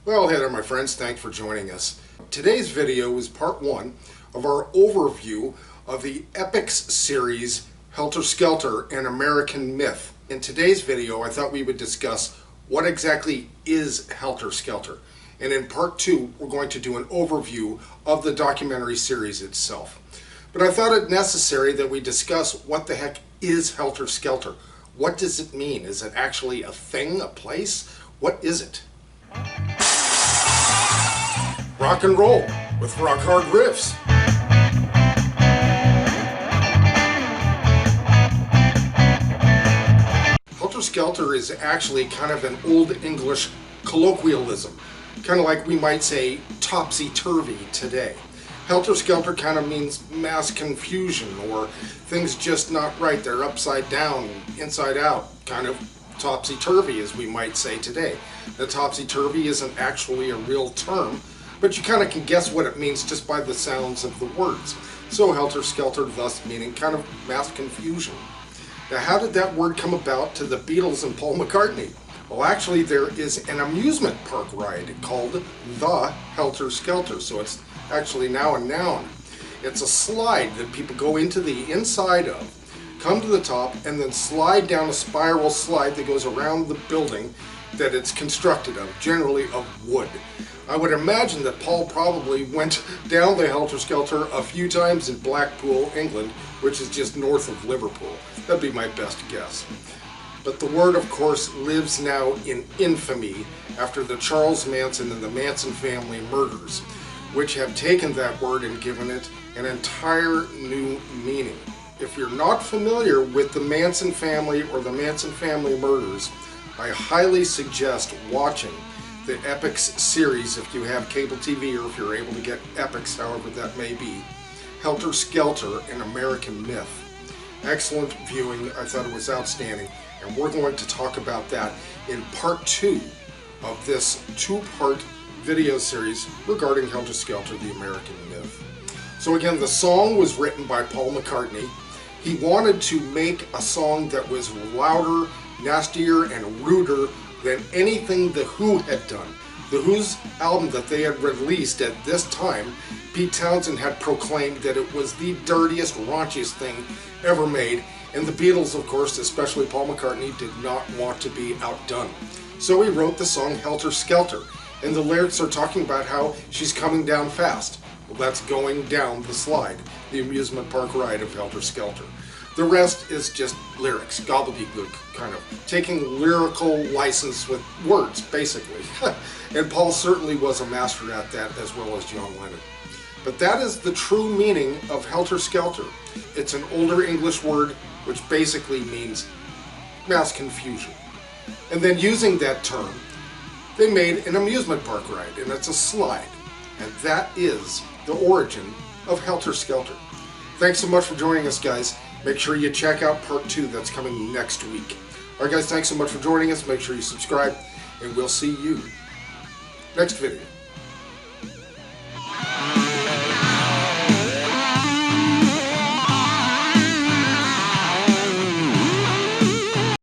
Well, hey there my friends, thanks for joining us. Today's video is part one of our overview of the EPIX series Helter Skelter, an American Myth. In today's video I thought we would discuss what exactly is Helter Skelter. And in part two we're going to do an overview of the documentary series itself. But I thought it necessary that we discuss what the heck is Helter Skelter. What does it mean? Is it actually a thing, a place? What is it? Rock and roll with rock hard riffs. Helter Skelter is actually kind of an old English colloquialism, kind of like we might say topsy-turvy today. Helter Skelter kind of means mass confusion, or things just not right. They're upside down, inside out, kind of topsy-turvy as we might say today. The topsy-turvy isn't actually a real term, but you kind of can guess what it means just by the sounds of the words. So Helter Skelter thus meaning kind of mass confusion. Now how did that word come about to the Beatles and Paul McCartney? Well, actually there is an amusement park ride called the Helter Skelter, so it's actually now a noun. It's a slide that people go into the inside of, come to the top, and then slide down a spiral slide that goes around the building that it's constructed of, generally of wood. I would imagine that Paul probably went down the Helter Skelter a few times in Blackpool, England, which is just north of Liverpool. That'd be my best guess. But the word, of course, lives now in infamy after the Charles Manson and the Manson Family Murders, which have taken that word and given it an entire new meaning. If you're not familiar with the Manson family or the Manson Family Murders, I highly suggest watching the EPIX series if you have cable TV or if you're able to get EPIX, however that may be. Helter Skelter, an American Myth. Excellent viewing. I thought it was outstanding. And we're going to talk about that in part two of this two-part video series regarding Helter Skelter, the American Myth. So again, the song was written by Paul McCartney. He wanted to make a song that was louder, nastier, and ruder than anything The Who had done. The Who's album that they had released at this time, Pete Townsend had proclaimed that it was the dirtiest, raunchiest thing ever made, and the Beatles, of course, especially Paul McCartney, did not want to be outdone. So he wrote the song Helter Skelter, and the lyrics are talking about how she's coming down fast. Well, that's going down the slide, the amusement park ride of Helter Skelter. The rest is just lyrics, gobbledygook, kind of taking lyrical license with words, basically. And Paul certainly was a master at that, as well as John Lennon. But that is the true meaning of Helter Skelter. It's an older English word which basically means mass confusion. And then using that term, they made an amusement park ride, and it's a slide. And that is the origin of Helter Skelter. Thanks so much for joining us, guys. Make sure you check out part two that's coming next week. Alright guys, thanks so much for joining us. Make sure you subscribe, and we'll see you next video.